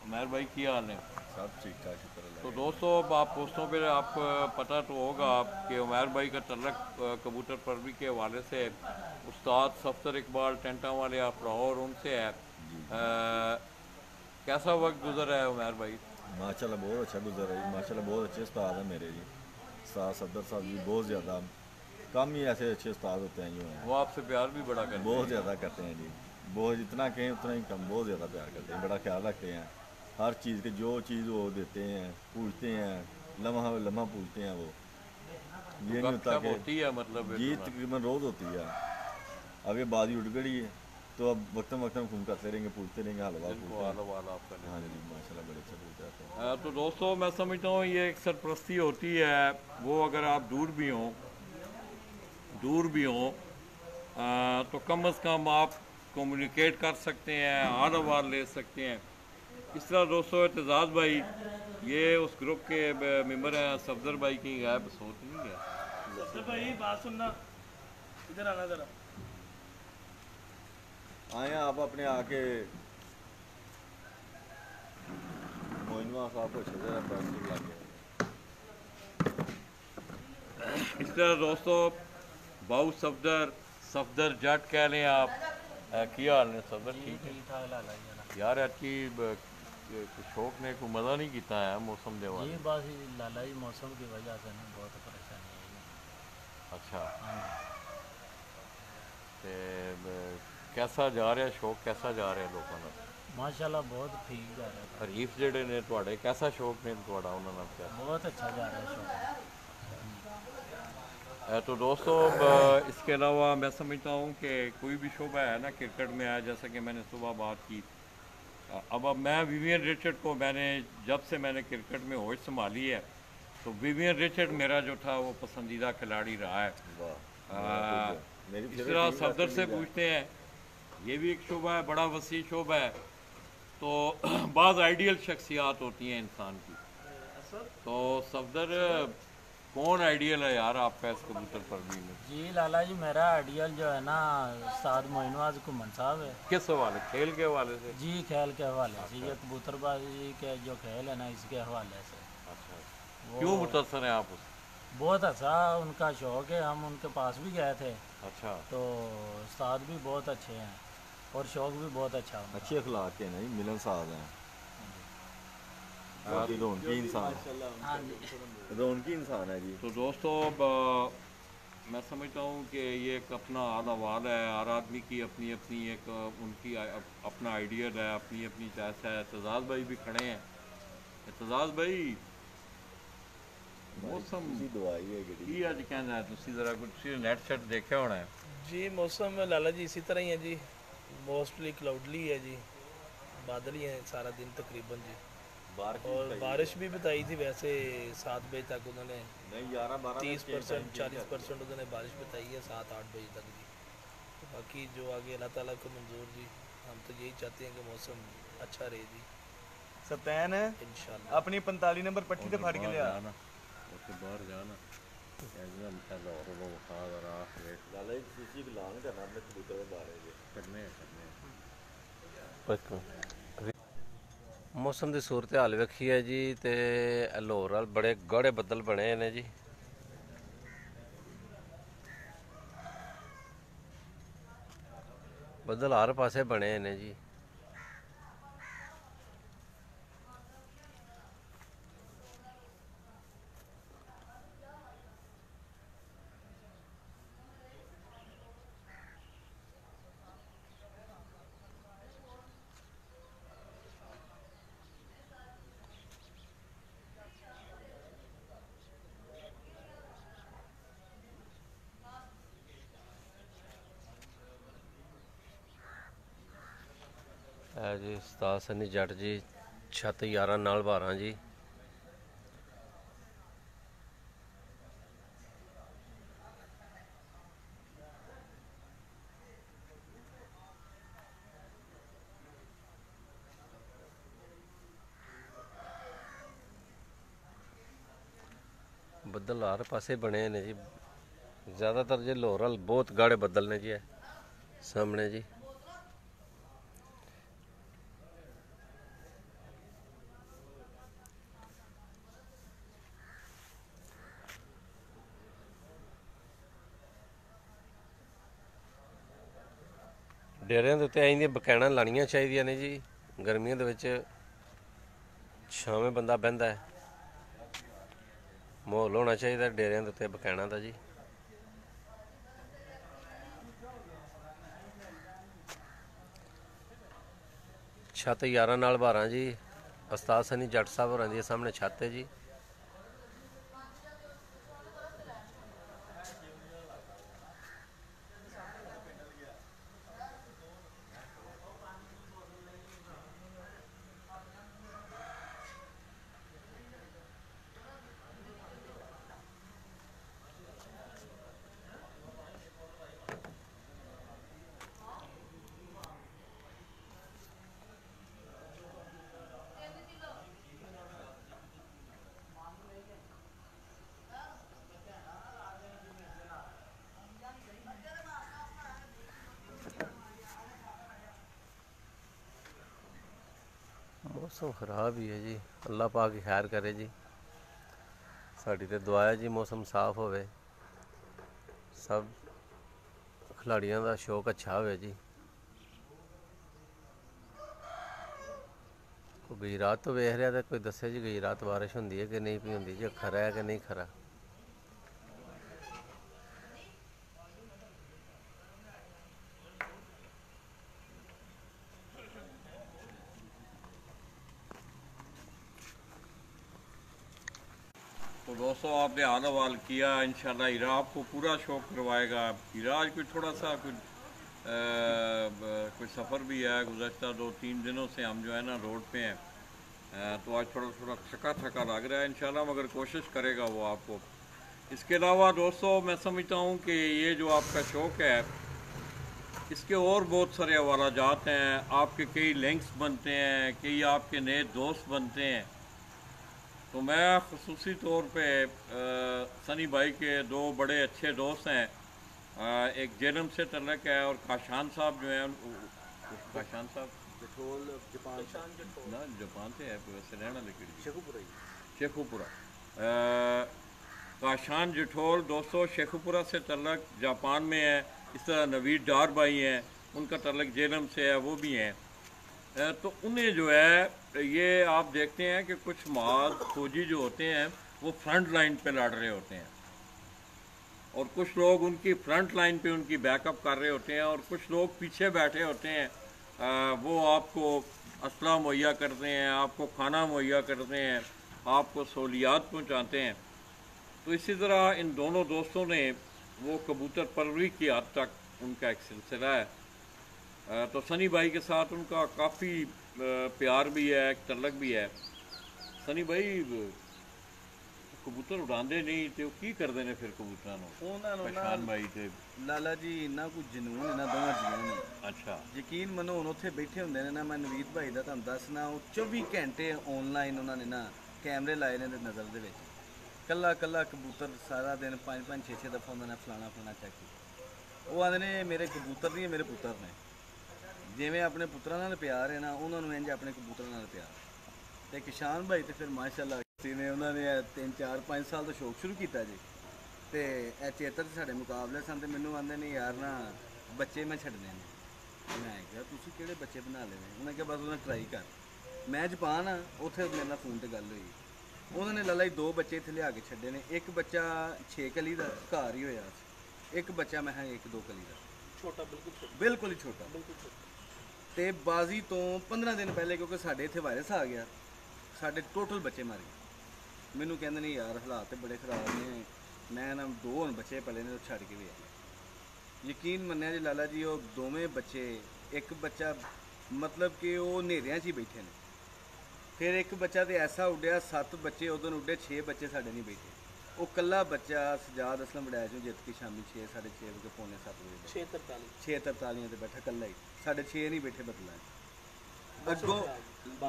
उमैर भाई की हाल है? सब ठीक ठाक, शुक्र अल्लाह। तो दोस्तों आप पोस्टों पर आपको पता तो होगा कि उमैर भाई का तल्लक कबूतर परवरी के हवाले से उस्ताद सफ्तर इकबाल टेंटा वाले आप लाहौर उनसे है। कैसा वक्त गुजर रहा है उमैर भाई? माशाल्लाह बहुत अच्छा गुजर है जी, माशाल्लाह बहुत अच्छे उस्ताद हैं मेरे जी। उस्ताद सफदर साहब जी बहुत ज़्यादा, कम ही ऐसे अच्छे उस्ताद होते हैं जो हैं, वो आपसे प्यार भी बड़ा करते बहुत हैं। ज़्यादा करते हैं जी। बहुत जितना कहें उतना ही कम, बहुत ज़्यादा प्यार करते हैं, बड़ा ख्याल रखते हैं। हर चीज़ के जो चीज़ वो देते हैं, पूछते हैं, लम्हा लम्हा पूछते हैं वो। ये नहीं होता गपशप कि होती है मतलब जी बेटू ना। तकरीबन रोज़ होती है। अब ये बाजी उठ गई है तो अब वक्तन वक्तन फ़ोन करते रहेंगे, पूछते रहेंगे, हलवा इनको पूछते आला हैं। वाला आपका हाँ जी माशाल्लाह बड़े अच्छे पूछ जाते हैं। तो दोस्तों मैं समझता हूँ ये एक सरपरस्ती होती है, वो अगर आप दूर भी हों तो कम अज़ कम आप कम्युनिकेट कर सकते हैं, हाल अहवाल ले सकते हैं। इस तरह दोस्तों एतजाज़ भाई ये उस ग्रुप के मेंबर हैं, सफदर भाई की गैब सोच नहीं है। सफदर भाई बात सुनना, इधर आना जरा। आए आप अपने आके मोइनवा साहब को छेड़ा पैसे लागे। इस तरह दोस्तों बाऊ सफदर सफदर जट कह लें आप। की हाल ने सफदर? ठीक है यार, अच्छी शौक ने कोई मज़ा नहीं किया है मौसम दे वाले। जी बस लाला जी मौसम की वजह से ना बहुत परेशानी है जी। अच्छा, हाँ ते कैसा जा रहा शौक, कैसा जा रहा लोगों का? माशाल्लाह बहुत ठीक जा रहा है, हरीफ जेडे ने तुहाडे कैसा शौक ने तुहाडा उन्हां नाल क्या? बहुत अच्छा जा रहा है शौक। तो दोस्तों इसके अलावा मैं समझता हूँ कि कोई भी शोबा है ना क्रिकेट में है, जैसा कि मैंने सुबह बात की। अब मैं विवियन रिचर्ड को जब से मैंने क्रिकेट में होश संभाली है तो विवियन रिचर्ड मेरा जो था वो पसंदीदा खिलाड़ी रहा है। मेरी इस तरह सफदर से पूछते हैं, ये भी एक शोबा है, बड़ा वसी शोबा है। तो बाज़ आइडियल शख्सियात होती हैं इंसान की। तो सफदर कौन आइडियल है यार आपका इस कबूतर परवीन में? जी लाला जी मेरा आइडियल जो है ना उस्ताद मोइनवाज घुमन साहब है। किस हवाले, खेल के हवाले से? जी खेल के हवाले से, ये कबूतरबाजी के जो खेल है ना इसके हवाले से। अच्छा, वो क्यों मुतासर हैं आप उससे? बहुत अच्छा उनका शौक है, हम उनके पास भी गए थे अच्छा, तो उस्ताद भी बहुत अच्छे हैं और शौक भी बहुत अच्छा उनका। अच्छे अखलाक के नहीं, मिलन साहब हैं, बाकी रौनकी इंसान, हाँ जी रौनकी इंसान है जी। तो दोस्तों मैं समझता हूँ कि ये एक अपना आला वाल है, हर आदमी की अपनी अपनी एक उनकी अपना आइडियल है, अपनी अपनी चॉइस है। एतजाज़ भाई भी खड़े हैं। एतजाज़ भाई मौसम ਤੁਸੀਂ ਦਵਾਈ ਹੈ ਜਿਹੜੀ की अज कहना है तुसी जरा कुछ नेट सेट देखा होना है। जी मौसम लाला जी इसी तरह ही है जी, मोस्टली क्लाउडली है जी, बादल ही हैं सारा दिन तकरीबन जी। और बारिश भी बताई थी वैसे 7 बजे तक उन्होंने, ਨਹੀਂ 11 12 30% 40% उन्होंने बारिश बताई है 7-8 बजे तक जी। तो बाकी जो आगे अल्लाह ताला को मंजूर जी, हम तो यही चाहते हैं कि मौसम अच्छा रहे जी सतैन इंशाल्लाह। अपनी 45 नंबर पट्टी ते फड़ के लिया। बाहर जाना लाहौर खा जरा वेट ਲਾਲਾ ਜੀ ਤੁਸੀਂ ਐਲਾਨ ਕਰਨਾ ਆਪਣੇ ਕਬੂਤਰ ਦੇ ਬਾਰੇ ਜੀ। करने करने ਮੌਸਮ ਦੀ ਸੂਰਤ ਹਾਲ ਵੇਖੀ ਹੈ ਜੀ ਤੇ ਲਾਹੌਰ ਵਾਲ ਬੜੇ ਗਾੜੇ ਬੱਦਲ ਬਣੇ ਨੇ ਜੀ। ਬੱਦਲ ਹਰ ਪਾਸੇ ਬਣੇ ਨੇ ਜੀ। ਹੈ ਜੀ ਉਸਤਾਦ ਸਨੀ ਜੱਟ ਜੀ, ਛੱਤ ਯਾਰਾਂ ਨਾਲ ਬਾਰਾਂ ਜੀ। ਬੱਦਲ ਹਰ ਪਾਸੇ ਬਣੇ ਨੇ ਜੀ, ਜ਼ਿਆਦਾਤਰ ਜੇ ਲਾਹੌਰ ਵੱਲ ਬਹੁਤ ਗਾੜੇ ਬੱਦਲ ਨੇ ਜੀ। ਇਹ ਸਾਹਮਣੇ ਜੀ ਡੇਰਿਆਂ ਦੇ ਉੱਤੇ ਐਂ ਦੀਆਂ ਬਕੈਣਾ ਲਾਣੀਆਂ ਚਾਹੀਦੀਆਂ ਨੇ ਜੀ। ਗਰਮੀਆਂ ਦੇ ਵਿੱਚ ਛਾਵੇਂ ਬੰਦਾ ਬਹਿੰਦਾ ਹੈ, ਮਾਹੌਲ ਹੋਣਾ ਚਾਹੀਦਾ ਡੇਰਿਆਂ ਦੇ ਉੱਤੇ ਬਕਾਇਣਾ ਦਾ ਜੀ। ਛੱਤ 11 ਨਾਲ 12 ਜੀ। ਉਸਤਾਦ ਸਨੀ ਜੱਟ ਸਾਹਿਬ ਹੋਰਾਂ ਦੀ ਸਾਹਮਣੇ ਛੱਤ ਹੈ ਜੀ। मौसम ख़राब ही है जी, अल्लाह पाक की खैर करे जी। साड़ी तो दुआ है जी मौसम साफ होवे, सब खिलाड़ियों का शौक अच्छा होवे जी। कोई गई रात तो वेख रहा तो कोई दसे जी गई रात बारिश होंदी है कि नहीं पी होंदी जी, खरा है कि नहीं खरा। तो दोस्तों आपने हाल हवाल किया, इंशाल्लाह हीरा आपको पूरा शौक करवाएगा। हीरा आज कोई थोड़ा सा कोई सफ़र भी है, गुज़श्ता 2-3 दिनों से हम जो है ना रोड पे हैं, तो आज थोड़ा थका थका लग रहा है इंशाल्लाह, मगर कोशिश करेगा वो आपको। इसके अलावा दोस्तों मैं समझता हूँ कि ये जो आपका शौक़ है इसके और बहुत सारे हवाला जात हैं, आपके कई लिंक्स बनते हैं, कई आपके नए दोस्त बनते हैं। तो मैं ख़ुसूसी तौर पे सनी भाई के 2 बड़े अच्छे दोस्त हैं, एक जेलम से तल्लक है और काशान साहब जो हैं, काशान साहब जापान से है, वैसे रहना लेकिन शेखुपुरा काशान जठोल दोस्तों शेखुपुरा से तल्लक जापान में है। इस तरह नवीद डार भाई हैं, उनका तल्लक जेलम से है, वो भी हैं। तो उन्हें जो है ये आप देखते हैं कि कुछ माज फौजी जो होते हैं वो फ्रंट लाइन पे लड़ रहे होते हैं, और कुछ लोग उनकी फ्रंट लाइन पे उनकी बैकअप कर रहे होते हैं, और कुछ लोग पीछे बैठे होते हैं, वो आपको असला मुहैया करते हैं, आपको खाना मुहैया करते हैं, आपको सहूलियात पहुँचाते हैं। तो इसी तरह इन दोनों दोस्तों ने वो कबूतर परवरी की हद तक उनका एक सिलसिला है। तो सनी भाई के साथ उनका काफ़ी प्यार भी है, एक तल्लक भी है। सनी भाई कबूतर उड़ाते नहीं तो की करते हैं फिर कबूतरों पहचान भाई थे लाला जी इन्ना कुछ जनून इन्ना दोवां जियां नूं। अच्छा यकीन मनो हुण उत्थे बैठे हुंदे ने ना, मैं नवीद भाई दा तुहानूं दसना, वो 24 घंटे ऑनलाइन उन्होंने ना कैमरे लाए ने नज़र दे विच, कल्ला कल्ला कबूतर सारा दिन 5-5 6-6 दफ़ा उन्होंने फलाना फलाना चेक किया। वो आखदे ने मेरे कबूतर नहीं मेरे पुत्तर ने, जिवें अपने पुत्तरां नाल प्यार है ना उन्होंने इंज अपने कबूतरां नाल प्यार। ते किशान भाई तो फिर माशाअल्लाह ने उन्होंने 3-4-5 साल तो शौक शुरू किया जी। तो यह चेतर साढ़े मुकाबले सन, तो मैनू आते नहीं यार ना बच्चे मैं छड्डने ने। मैं क्या तुसीं किहड़े बच्चे बना लेने? उन्हें क्या बस उन्हें ट्राई कर। मैं जापान हाँ, उत्थे मेरे नाल फोन ते गल हुई, उन्होंने लाला जी 2 बच्चे इत्थे लिया के छड्डे ने। एक बच्चा 6 कली का घर ही होया, एक बच्चा मैं 1-2 कली का, छोटा बिल्कुल ही छोटा। तो बाजी तो 15 दिन पहले क्योंकि साढ़े इत्थे वायरस आ गया, साढ़े टोटल बच्चे मर गए। मैनू कहते नहीं यार हालात तो बड़े खराब ने, मैं ना 2 बच्चे पले ने तो छड़ के भी आए। यकीन मन्निया जी लाला जी, वो दोवें बच्चे, एक बच्चा मतलब कि वो नेरियां ही बैठे ने, फिर एक बच्चा तो ऐसा उड्या, 7 बच्चे उधर उड्डे, 6 बच्चे साढ़े नहीं बैठे। वो कल्ला बच्चा सजाद असलम वड़ैच में जित के शामी 6-6:30 बजे पौने 7 बजे 6:43 से बैठा कल्ला ही, 6:30 नहीं बैठे बदला। अगों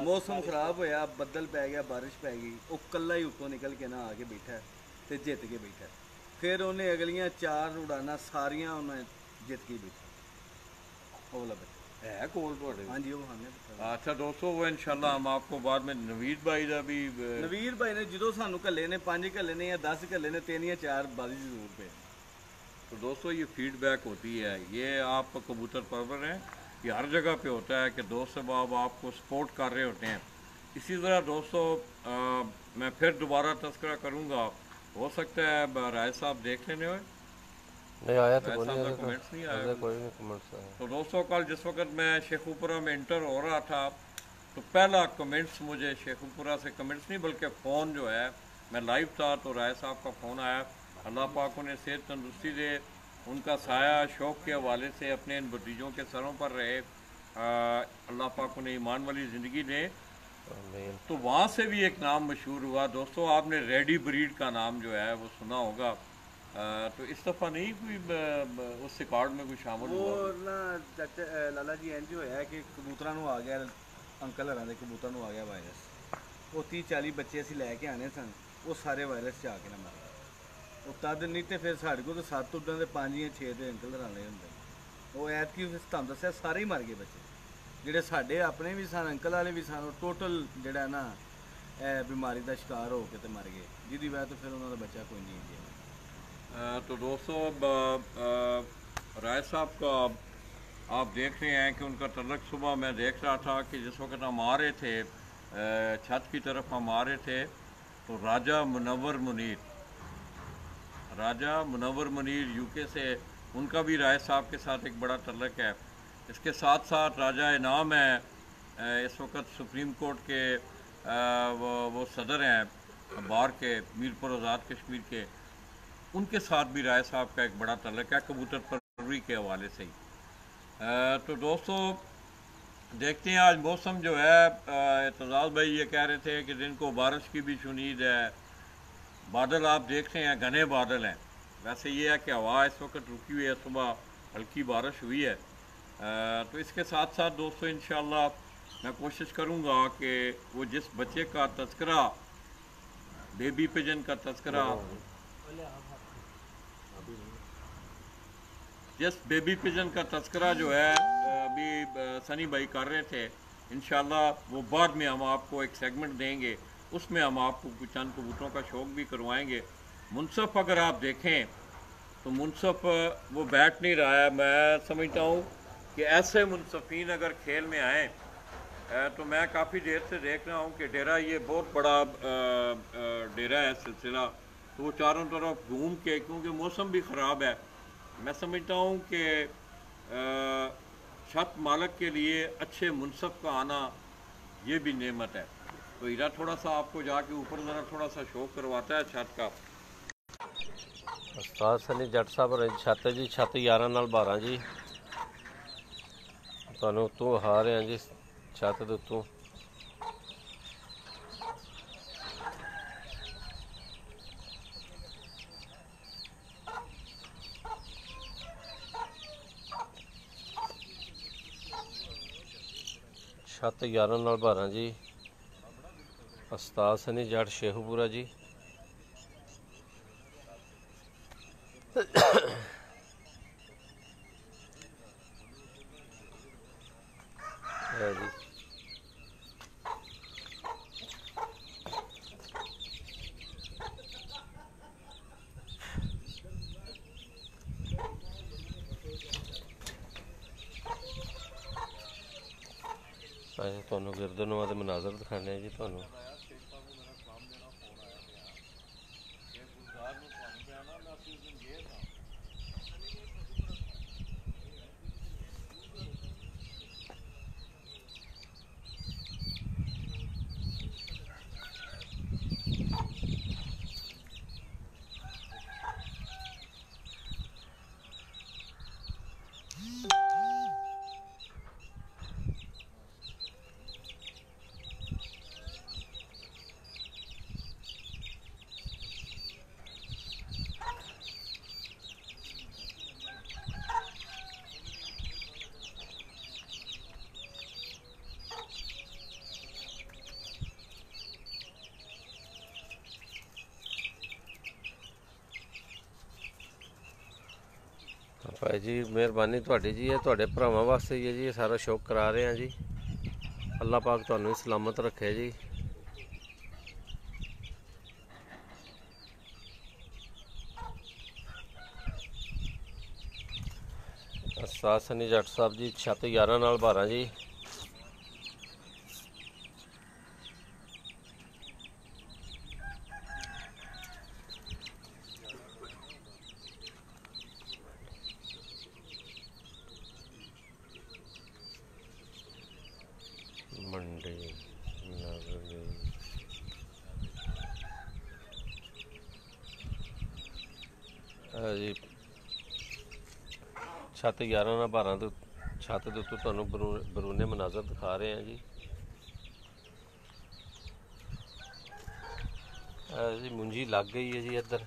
मौसम खराब होया, बदल पै गया, बारिश पै गई, वो कल्ला ही उत्तों निकल के ना आके बैठा तो जित के बैठा। फिर उन्हें अगलियां 4 उड़ाना सारियां उन्हें जित के बैठा। वो वाला बच्चा है कोल थोड़े? हाँ जी वो हमने। अच्छा दोस्तों वो इंशाल्लाह हम आपको बाद में नवीद भाई का भी नवीर भाई ने जो सानू घल्ले ने 5 घल्ले ने या 10 घल्ले ने 3 या 4 बाजी जरूर पे। तो दोस्तों ये फीडबैक होती है, ये आप कबूतर परवर हैं, ये हर जगह पे होता है कि दोस्त अहबाब आपको सपोर्ट कर रहे होते हैं। इसी तरह दोस्तों मैं फिर दोबारा तस्करा करूँगा, हो सकता है राय साहब देख लेने हुए, नहीं आया तो राय कोई साहब का नहीं कमेंट्स नहीं आया। आया, कोई नहीं कमेंट्स आया। तो दोस्तों कल जिस वक्त मैं शेखुपुरा में इंटर हो रहा था तो पहला कमेंट्स मुझे शेखुपुरा से कमेंट्स नहीं बल्कि फ़ोन जो है, मैं लाइव था तो राय साहब का फ़ोन आया। अल्लाह पाक उन्हें सेहत तंदुरुस्ती दे, उनका साया शौक़ के हवाले से अपने इन भतीजों के सरों पर रहे, अल्लाह पाक उन्हें ईमान वाली ज़िंदगी दे। तो वहाँ से भी एक नाम मशहूर हुआ दोस्तों, आपने रेडी ब्रीड का नाम जो है वो सुना होगा। तो इस दफ़ा नहीं कोई उस रिकॉर्ड में कोई शामिल हुआ? वो ना चाचा लाला जी इंज होया कि कबूतਰਾਂ ਨੂੰ ਆ ਗਿਆ ਅੰਕਲ ਹਰਾਂ ਦੇ ਕਬੂਤਰਾਂ ਨੂੰ ਆ ਗਿਆ ਵਾਇਰਸ। ਉਹ 30-40 ਬੱਚੇ ਅਸੀਂ ਲੈ ਕੇ ਆਨੇ ਸਨ, ਉਹ ਸਾਰੇ ਵਾਇਰਸ 'ਚ ਆ ਕੇ ਨਾ ਮਰ ਗਏ। ਉਹ ਤਦ ਨਹੀਂ ਤੇ ਫਿਰ ਸਾਡੇ ਕੋਲ ਤਾਂ 7 ਉੱਡਾਂ ਦੇ 5 ਜਾਂ 6 ਦੇ ਅੰਕਲ ਹਰਾਂ ਦੇ ਹੁੰਦੇ। ਉਹ ਐਤਕੀ ਤੁਹਾਨੂੰ ਦੱਸਿਆ ਸਾਰੇ ਹੀ ਮਰ ਗਏ ਬੱਚੇ, ਜਿਹੜੇ ਸਾਡੇ ਆਪਣੇ ਵੀ ਸਨ ਅੰਕਲ ਵਾਲੇ ਵੀ ਸਨ। ਉਹ ਟੋਟਲ ਜਿਹੜਾ ਨਾ ਇਹ ਬਿਮਾਰੀ ਦਾ ਸ਼ਿਕਾਰ ਹੋ ਕੇ ਤੇ ਮਰ ਗਏ, ਜਿਹਦੀ ਵਜ੍ਹਾ ਤੋਂ ਫਿਰ ਉਹਨਾਂ ਦਾ ਬੱਚਾ ਕੋਈ नहीं ਗਿਆ। तो दोस्तों राय साहब का आप देख रहे हैं कि उनका तलक सुबह मैं देख रहा था कि जिस वक्त हम आ रहे थे छत की तरफ हम आ रहे थे तो राजा मुनव्वर मुनीर यूके से, उनका भी राय साहब के साथ एक बड़ा तलक है। इसके साथ साथ राजा इनाम है इस वक्त सुप्रीम कोर्ट के वो सदर हैं बार के, मीरपुर आज़ाद कश्मीर के, उनके साथ भी राय साहब का एक बड़ा तल्लक है कबूतर परवरी के हवाले से ही। तो दोस्तों देखते हैं आज मौसम जो है, एतजाज़ भाई ये कह रहे थे कि दिन को बारिश की भी शुनीद है। बादल आप देख रहे हैं घने बादल हैं, वैसे ये है कि हवा इस वक्त रुकी हुई है, सुबह हल्की बारिश हुई है। तो इसके साथ साथ दोस्तों इंशाअल्लाह मैं कोशिश करूँगा कि वो जिस बच्चे का तस्करा, बेबी पिजन का तस्करा, जिस बेबी पिजन का तस्करा जो है अभी सनी भाई कर रहे थे, इंशाल्लाह वो बाद में हम आपको एक सेगमेंट देंगे, उसमें हम आपको कुछ चंद कबूतरों का शौक़ भी करवाएंगे। मुनसफ़ अगर आप देखें तो मुनसफ़ वो बैठ नहीं रहा है। मैं समझता हूँ कि ऐसे मुनसफ़ीन अगर खेल में आए तो मैं काफ़ी देर से देख रहा हूँ कि डेरा ये बहुत बड़ा डेरा है सिलसिला, तो वो चारों तरफ घूम के, क्योंकि मौसम भी ख़राब है, मैं समझता हूँ कि छत मालक के लिए अच्छे मुनसफ़ का आना ये भी नेमत है। तो हीरा थोड़ा सा आपको जाके ऊपर ज़रा थोड़ा सा शौक़ करवाता है छत का। उस्ताद सनी जट साहब छत जी, छत 11 ਨਾਲ 12 जी, ਤੁਹਾਨੂੰ ਉੱਤੋਂ ਵਿਖਾ ਰਹੇ ਹਾਂ ਜੀ ਛੱਤ ਦੇ ਉੱਤੋਂ। छत 11 ਨਾਲ 12 जी, उस्ताद सनी जट शेखुपुरा जी। है जी अस तुहानू गिरदनुमा दे मनाजर दिखाने जी तुहानू। भाई जी मेहरबानी तुहाडी जी, ये तुहाडे भरावां वास्ते ही है जी, ये सारा शौक करा रहे हैं जी। अल्लाह पाक तुहानू सलामत रखे जी। उस्ताद सनी जट साहब जी छत 11 ਨਾਲ 12 जी। मंडी नगरी जी छत 11/12 तो छत के उत्तों तुहानूं बरूने मनाजर दिखा रहे हैं जी मुंजी लग गई है जी इधर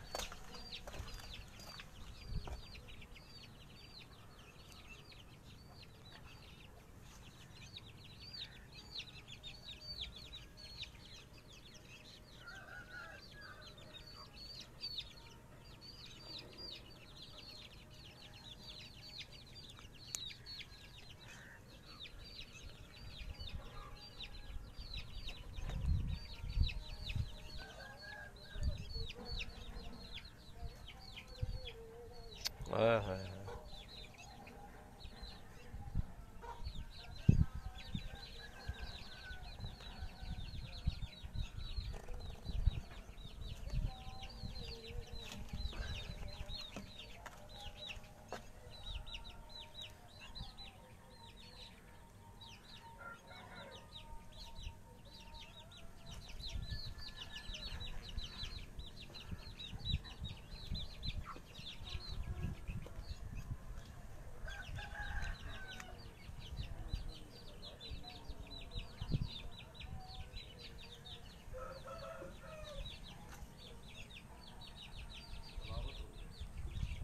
हाय हाय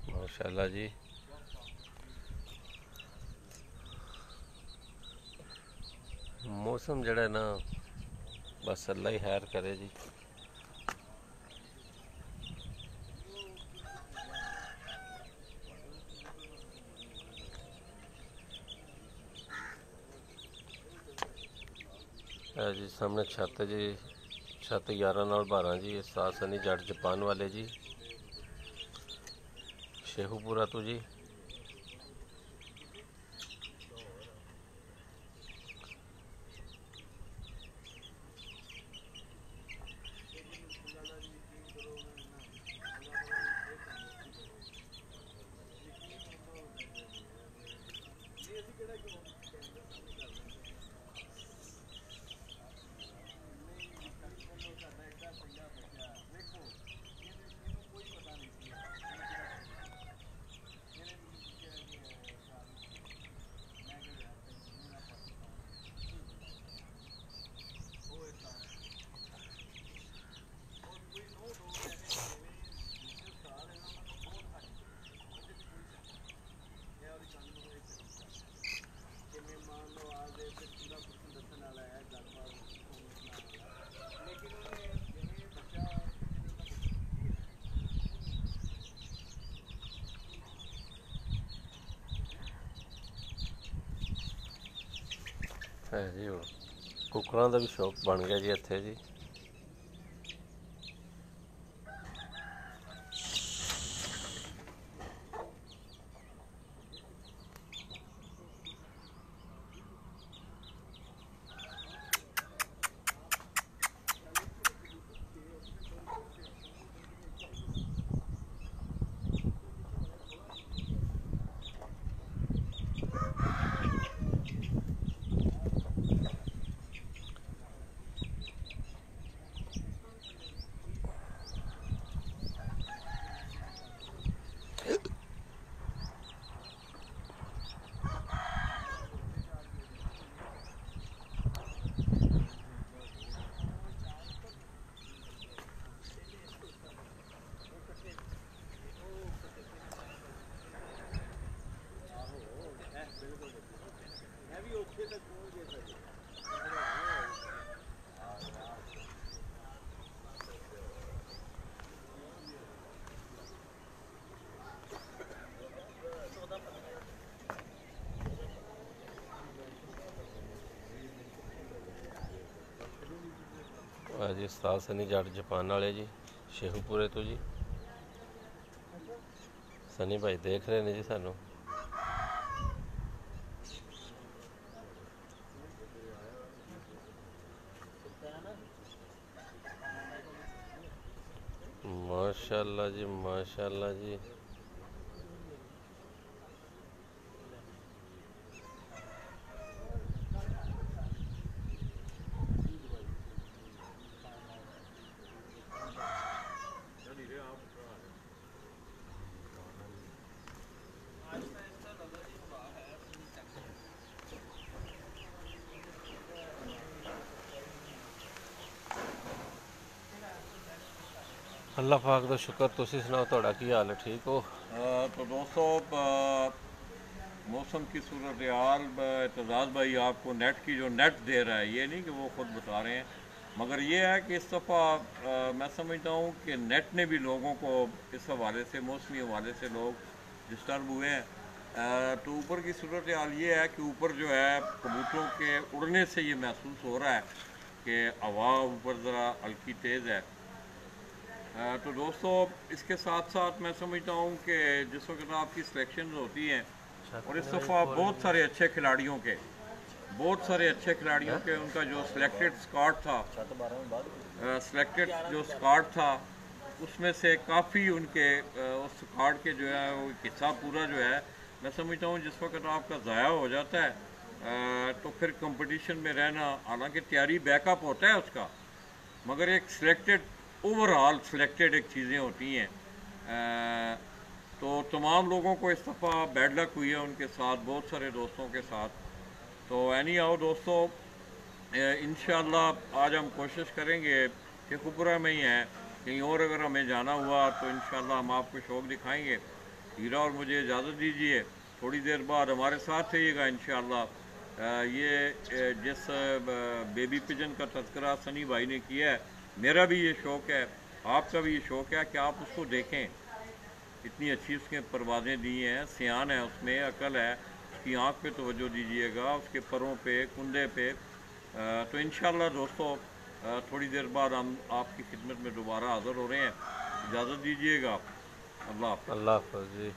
माशाल्लाह जी मौसम जड़ा ना बस अल्लाह ही खैर करे जी जी सामने छत जी छत 11/12 जी साथ सनी जट जापान वाले जी शेखूपुरा तो जी है जी कुकरां दा भी शौक बन गया जी इत्थे जी जी उस्ताद सनी जट जापान वाले जी शेखूपुरे तो जी सनी भाई देख रहे हैं जी सानू माशाल्लाह जी माशाल्लाह जी अल्लाह पाक दा शुक्र, तुसी सुनाओ तुहाड़ा की हाल है, ठीक हो? तो दोस्तों मौसम की सूरत हाल एतजाज़ भाई आपको नेट की जो नेट दे रहा है, ये नहीं कि वो ख़ुद बता रहे हैं, मगर ये है कि इस दफ़ा मैं समझता हूँ कि नेट ने भी लोगों को इस हवाले से, मौसमी हवाले से लोग डिस्टर्ब हुए हैं। तो ऊपर की सूरत हाल ये है कि ऊपर जो है कबूतरों के उड़ने से ये महसूस हो रहा है कि हवा ऊपर ज़रा हल्की तेज़ है। तो दोस्तों इसके साथ साथ मैं समझता हूँ कि जिस वक्त आपकी सिलेक्शन होती हैं और इस दफ़ा बहुत सारे अच्छे खिलाड़ियों के उनका जो सिलेक्टेड स्क्वाड था, सिलेक्टेड जो स्क्वाड था उसमें से काफ़ी उनके उस स्क्वाड के जो है वो हिस्सा पूरा जो है, मैं समझता हूँ जिस वक्त आपका ज़ाया हो जाता है तो फिर कंपटीशन में रहना, हालांकि तैयारी बैकअप होता है उसका, मगर एक सिलेक्टेड ओवरऑल सिलेक्टेड एक चीज़ें होती हैं। तो तमाम लोगों को इस दफ़ा बैड लक हुई है उनके साथ, बहुत सारे दोस्तों के साथ। तो एनी आओ दोस्तों, इंशाअल्लाह आज हम कोशिश करेंगे कि खुपरा में ही है, कहीं और अगर हमें जाना हुआ तो इंशाअल्लाह हम आपको शौक़ दिखाएंगे। हीरा और मुझे इजाज़त दीजिए, थोड़ी देर बाद हमारे साथ रहिएगा इंशाअल्लाह। ये जिस बेबी पिजन का तज़किरा सनी भाई ने किया है, मेरा भी ये शौक़ है, आपका भी ये शौक़ है कि आप उसको देखें। इतनी अच्छी उसके परवाज़ें दी हैं, सियान है उसमें, अकल है, उसकी आँख पे तवज्जो दीजिएगा, उसके परों पे, कुंदे पे। तो इंशाअल्लाह दोस्तों थोड़ी देर बाद हम आपकी खिदमत में दोबारा हाज़िर हो रहे हैं। इजाज़त दीजिएगा, अल्लाह हाफ़िज़। अल्लाह हाफ़िज़ जी।